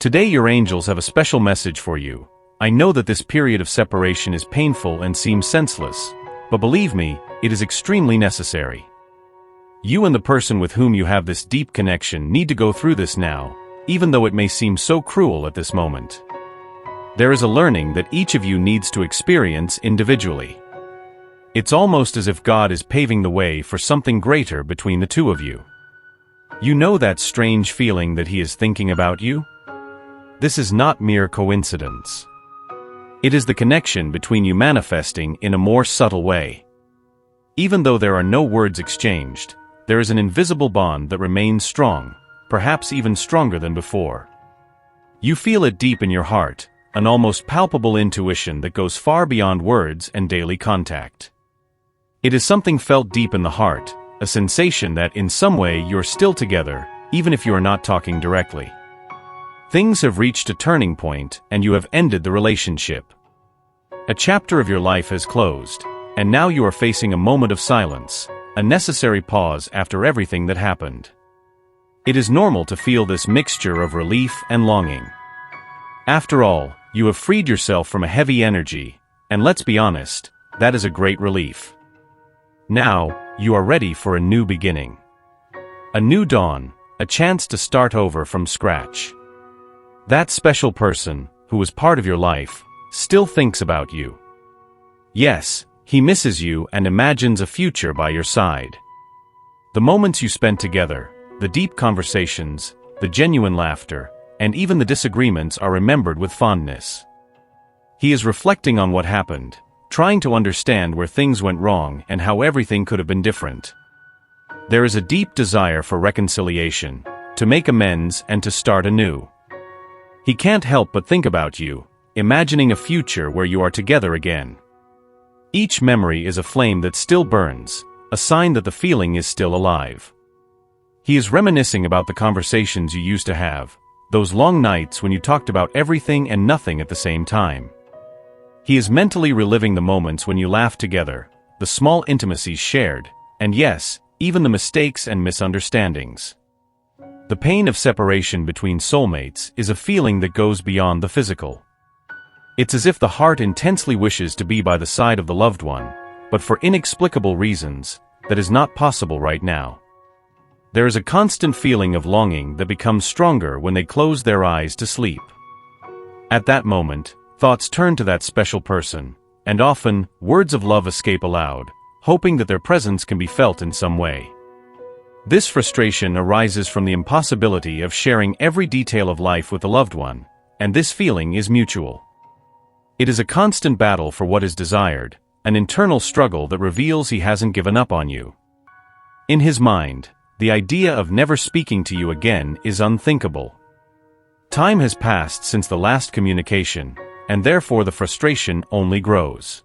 Today your angels have a special message for you. I know that this period of separation is painful and seems senseless, but believe me, it is extremely necessary. You and the person with whom you have this deep connection need to go through this now, even though it may seem so cruel at this moment. There is a learning that each of you needs to experience individually. It's almost as if God is paving the way for something greater between the two of you. You know that strange feeling that He is thinking about you? This is not mere coincidence. It is the connection between you manifesting in a more subtle way. Even though there are no words exchanged, there is an invisible bond that remains strong, perhaps even stronger than before. You feel it deep in your heart, an almost palpable intuition that goes far beyond words and daily contact. It is something felt deep in the heart, a sensation that in some way you're still together, even if you are not talking directly. Things have reached a turning point and you have ended the relationship. A chapter of your life has closed, and now you are facing a moment of silence, a necessary pause after everything that happened. It is normal to feel this mixture of relief and longing. After all, you have freed yourself from a heavy energy, and let's be honest, that is a great relief. Now, you are ready for a new beginning. A new dawn, a chance to start over from scratch. That special person, who was part of your life, still thinks about you. Yes, he misses you and imagines a future by your side. The moments you spent together, the deep conversations, the genuine laughter, and even the disagreements are remembered with fondness. He is reflecting on what happened, trying to understand where things went wrong and how everything could have been different. There is a deep desire for reconciliation, to make amends and to start anew. He can't help but think about you, imagining a future where you are together again. Each memory is a flame that still burns, a sign that the feeling is still alive. He is reminiscing about the conversations you used to have, those long nights when you talked about everything and nothing at the same time. He is mentally reliving the moments when you laughed together, the small intimacies shared, and yes, even the mistakes and misunderstandings. The pain of separation between soulmates is a feeling that goes beyond the physical. It's as if the heart intensely wishes to be by the side of the loved one, but for inexplicable reasons, that is not possible right now. There is a constant feeling of longing that becomes stronger when they close their eyes to sleep. At that moment, thoughts turn to that special person, and often, words of love escape aloud, hoping that their presence can be felt in some way. This frustration arises from the impossibility of sharing every detail of life with the loved one, and this feeling is mutual. It is a constant battle for what is desired, an internal struggle that reveals he hasn't given up on you. In his mind, the idea of never speaking to you again is unthinkable. Time has passed since the last communication, and therefore the frustration only grows.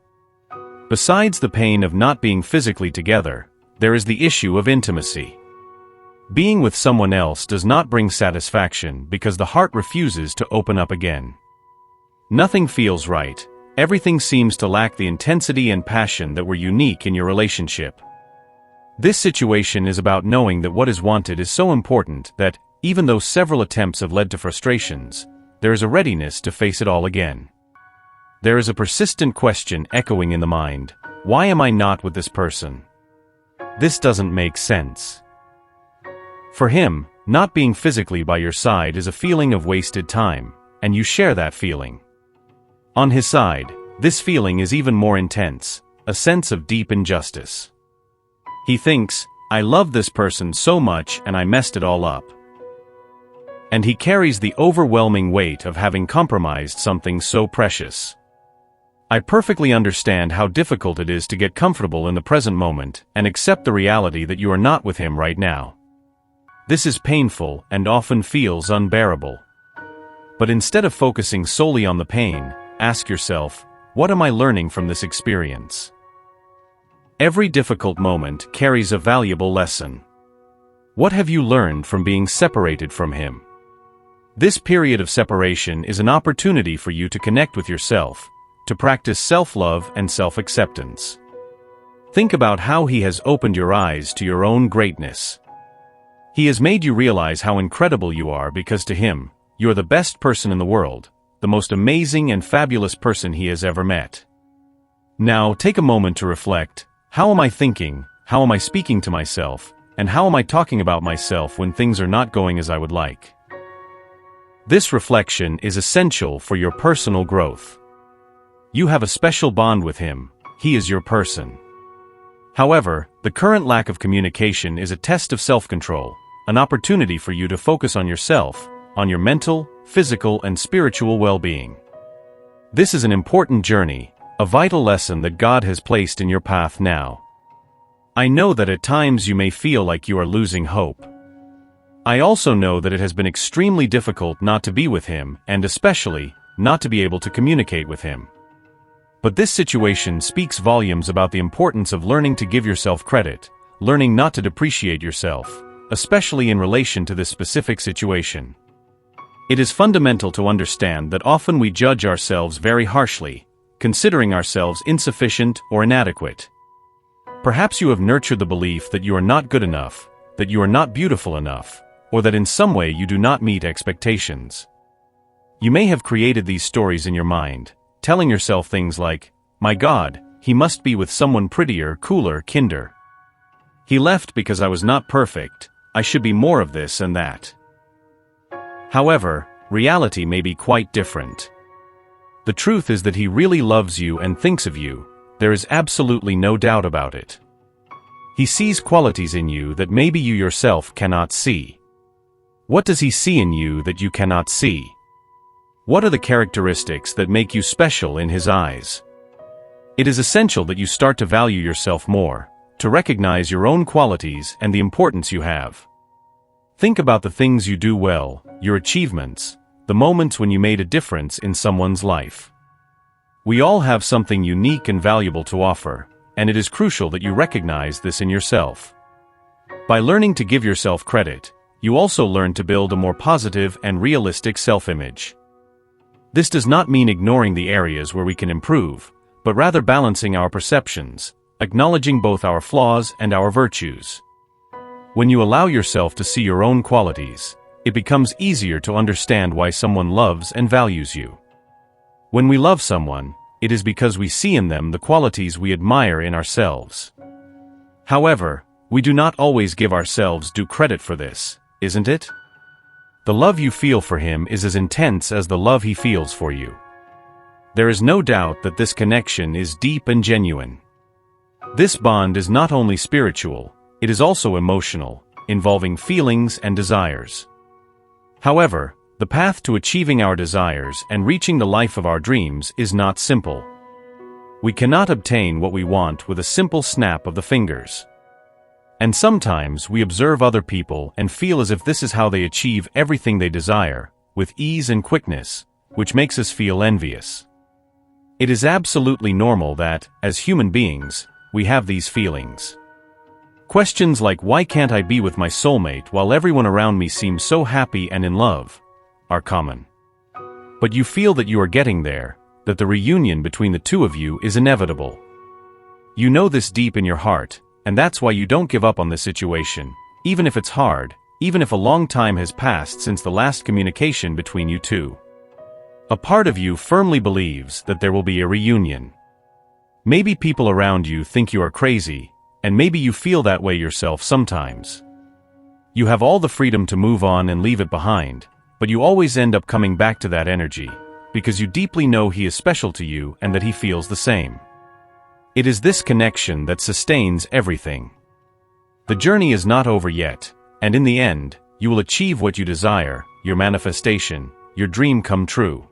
Besides the pain of not being physically together, there is the issue of intimacy. Being with someone else does not bring satisfaction because the heart refuses to open up again. Nothing feels right, everything seems to lack the intensity and passion that were unique in your relationship. This situation is about knowing that what is wanted is so important that, even though several attempts have led to frustrations, there is a readiness to face it all again. There is a persistent question echoing in the mind: why am I not with this person? This doesn't make sense. For him, not being physically by your side is a feeling of wasted time, and you share that feeling. On his side, this feeling is even more intense, a sense of deep injustice. He thinks, I love this person so much and I messed it all up. And he carries the overwhelming weight of having compromised something so precious. I perfectly understand how difficult it is to get comfortable in the present moment and accept the reality that you are not with him right now. This is painful and often feels unbearable. But instead of focusing solely on the pain, ask yourself, what am I learning from this experience? Every difficult moment carries a valuable lesson. What have you learned from being separated from him? This period of separation is an opportunity for you to connect with yourself, to practice self-love and self-acceptance. Think about how he has opened your eyes to your own greatness. He has made you realize how incredible you are because to him, you are the best person in the world, the most amazing and fabulous person he has ever met. Now, take a moment to reflect. How am I thinking? How am I speaking to myself? And how am I talking about myself when things are not going as I would like? This reflection is essential for your personal growth. You have a special bond with him. He is your person. However, the current lack of communication is a test of self-control, an opportunity for you to focus on yourself, on your mental, physical, and spiritual well-being. This is an important journey, a vital lesson that God has placed in your path now. I know that at times you may feel like you are losing hope. I also know that it has been extremely difficult not to be with him, and especially, not to be able to communicate with him. But this situation speaks volumes about the importance of learning to give yourself credit, learning not to depreciate yourself, especially in relation to this specific situation. It is fundamental to understand that often we judge ourselves very harshly, considering ourselves insufficient or inadequate. Perhaps you have nurtured the belief that you are not good enough, that you are not beautiful enough, or that in some way you do not meet expectations. You may have created these stories in your mind, telling yourself things like, "My God, he must be with someone prettier, cooler, kinder. He left because I was not perfect, I should be more of this and that." However, reality may be quite different. The truth is that he really loves you and thinks of you, there is absolutely no doubt about it. He sees qualities in you that maybe you yourself cannot see. What does he see in you that you cannot see? What are the characteristics that make you special in his eyes? It is essential that you start to value yourself more, to recognize your own qualities and the importance you have. Think about the things you do well, your achievements, the moments when you made a difference in someone's life. We all have something unique and valuable to offer, and it is crucial that you recognize this in yourself. By learning to give yourself credit, you also learn to build a more positive and realistic self-image. This does not mean ignoring the areas where we can improve, but rather balancing our perceptions, acknowledging both our flaws and our virtues. When you allow yourself to see your own qualities, it becomes easier to understand why someone loves and values you. When we love someone, it is because we see in them the qualities we admire in ourselves. However, we do not always give ourselves due credit for this, isn't it? The love you feel for him is as intense as the love he feels for you. There is no doubt that this connection is deep and genuine. This bond is not only spiritual, it is also emotional, involving feelings and desires. However, the path to achieving our desires and reaching the life of our dreams is not simple. We cannot obtain what we want with a simple snap of the fingers. And sometimes we observe other people and feel as if this is how they achieve everything they desire, with ease and quickness, which makes us feel envious. It is absolutely normal that, as human beings, we have these feelings. Questions like "why can't I be with my soulmate while everyone around me seems so happy and in love?" are common. But you feel that you are getting there, that the reunion between the two of you is inevitable. You know this deep in your heart, and that's why you don't give up on this situation, even if it's hard, even if a long time has passed since the last communication between you two. A part of you firmly believes that there will be a reunion. Maybe people around you think you are crazy, and maybe you feel that way yourself sometimes. You have all the freedom to move on and leave it behind, but you always end up coming back to that energy, because you deeply know he is special to you and that he feels the same. It is this connection that sustains everything. The journey is not over yet, and in the end, you will achieve what you desire, your manifestation, your dream come true.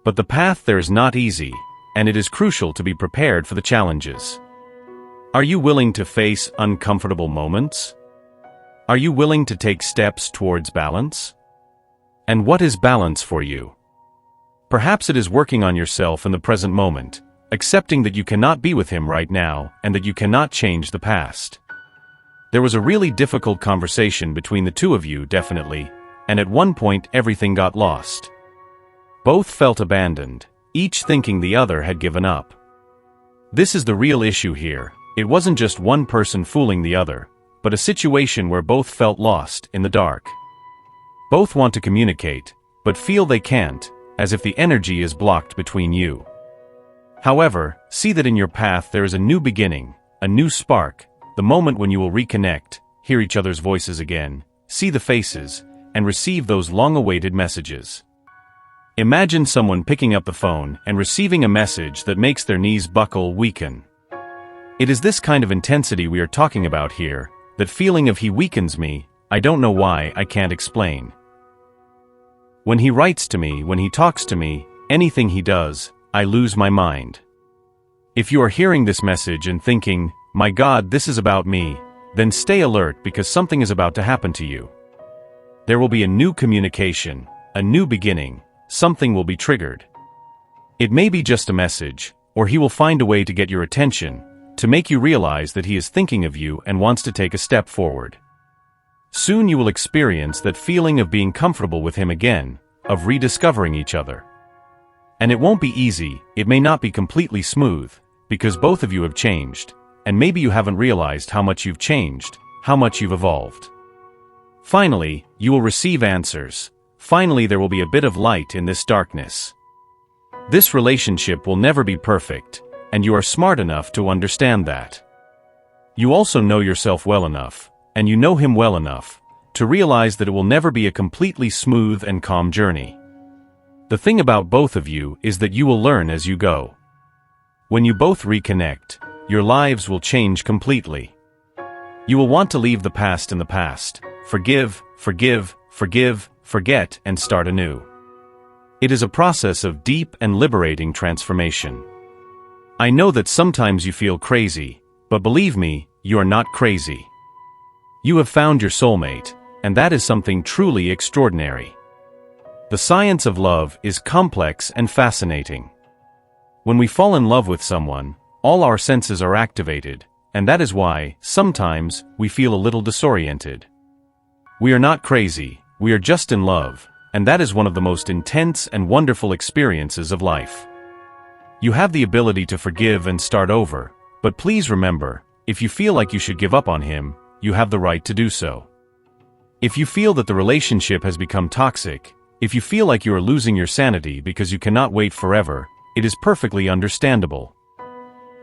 But the path there is not easy, and it is crucial to be prepared for the challenges. Are you willing to face uncomfortable moments? Are you willing to take steps towards balance? And what is balance for you? Perhaps it is working on yourself in the present moment, accepting that you cannot be with him right now and that you cannot change the past. There was a really difficult conversation between the two of you, definitely, and at one point everything got lost. Both felt abandoned, each thinking the other had given up. This is the real issue here. It wasn't just one person fooling the other, but a situation where both felt lost in the dark. Both want to communicate, but feel they can't, as if the energy is blocked between you. However, see that in your path there is a new beginning, a new spark, the moment when you will reconnect, hear each other's voices again, see the faces, and receive those long-awaited messages. Imagine someone picking up the phone and receiving a message that makes their knees buckle, weaken. It is this kind of intensity we are talking about here, that feeling of "he weakens me, I don't know why, I can't explain." When he writes to me, when he talks to me, anything he does, I lose my mind. If you are hearing this message and thinking, "My God, this is about me," then stay alert because something is about to happen to you. There will be a new communication, a new beginning, something will be triggered. It may be just a message, or he will find a way to get your attention, to make you realize that he is thinking of you and wants to take a step forward. Soon you will experience that feeling of being comfortable with him again, of rediscovering each other. And it won't be easy, it may not be completely smooth, because both of you have changed, and maybe you haven't realized how much you've changed, how much you've evolved. Finally, you will receive answers. Finally, there will be a bit of light in this darkness. This relationship will never be perfect, and you are smart enough to understand that. You also know yourself well enough, and you know him well enough, to realize that it will never be a completely smooth and calm journey. The thing about both of you is that you will learn as you go. When you both reconnect, your lives will change completely. You will want to leave the past in the past, forgive, forgive, forgive, forget, and start anew. It is a process of deep and liberating transformation. I know that sometimes you feel crazy, but believe me, you are not crazy. You have found your soulmate, and that is something truly extraordinary. The science of love is complex and fascinating. When we fall in love with someone, all our senses are activated, and that is why, sometimes, we feel a little disoriented. We are not crazy, we are just in love, and that is one of the most intense and wonderful experiences of life. You have the ability to forgive and start over, but please remember, if you feel like you should give up on him, you have the right to do so. If you feel that the relationship has become toxic, if you feel like you are losing your sanity because you cannot wait forever, it is perfectly understandable.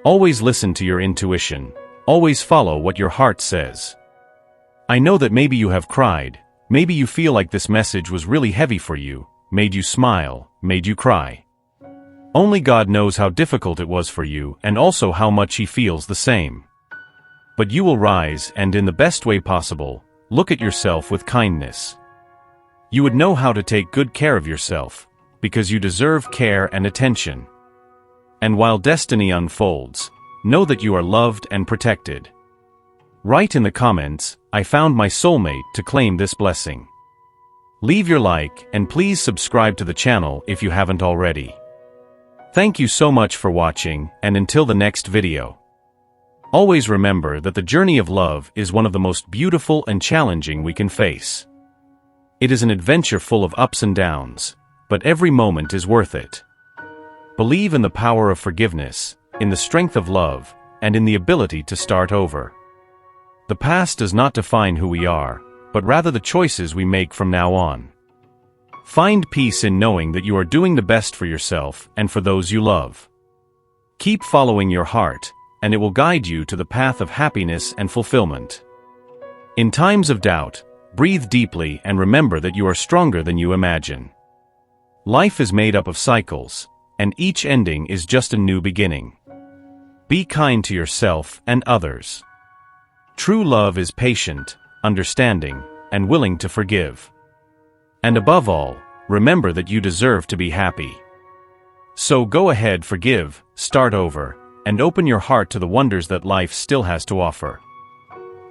Always listen to your intuition. Always follow what your heart says. I know that maybe you have cried, maybe you feel like this message was really heavy for you, made you smile, made you cry. Only God knows how difficult it was for you and also how much he feels the same. But you will rise and in the best way possible, look at yourself with kindness. You would know how to take good care of yourself, because you deserve care and attention. And while destiny unfolds, know that you are loved and protected. Write in the comments, "I found my soulmate," to claim this blessing. Leave your like and please subscribe to the channel if you haven't already. Thank you so much for watching, and until the next video. Always remember that the journey of love is one of the most beautiful and challenging we can face. It is an adventure full of ups and downs, but every moment is worth it. Believe in the power of forgiveness, in the strength of love, and in the ability to start over. The past does not define who we are, but rather the choices we make from now on. Find peace in knowing that you are doing the best for yourself and for those you love. Keep following your heart, and it will guide you to the path of happiness and fulfillment. In times of doubt, breathe deeply and remember that you are stronger than you imagine. Life is made up of cycles, and each ending is just a new beginning. Be kind to yourself and others. True love is patient, understanding, and willing to forgive. And above all, remember that you deserve to be happy. So go ahead, forgive, start over, and open your heart to the wonders that life still has to offer.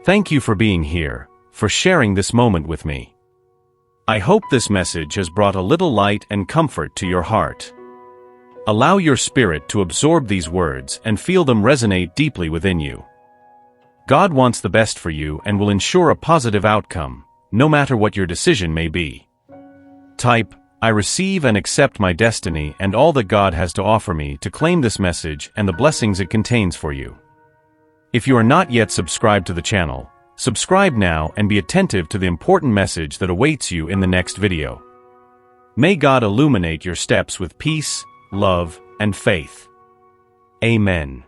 Thank you for being here, for sharing this moment with me. I hope this message has brought a little light and comfort to your heart. Allow your spirit to absorb these words and feel them resonate deeply within you. God wants the best for you and will ensure a positive outcome, no matter what your decision may be. Type, "I receive and accept my destiny and all that God has to offer me," to claim this message and the blessings it contains for you. If you are not yet subscribed to the channel, subscribe now and be attentive to the important message that awaits you in the next video. May God illuminate your steps with peace, love, and faith. Amen.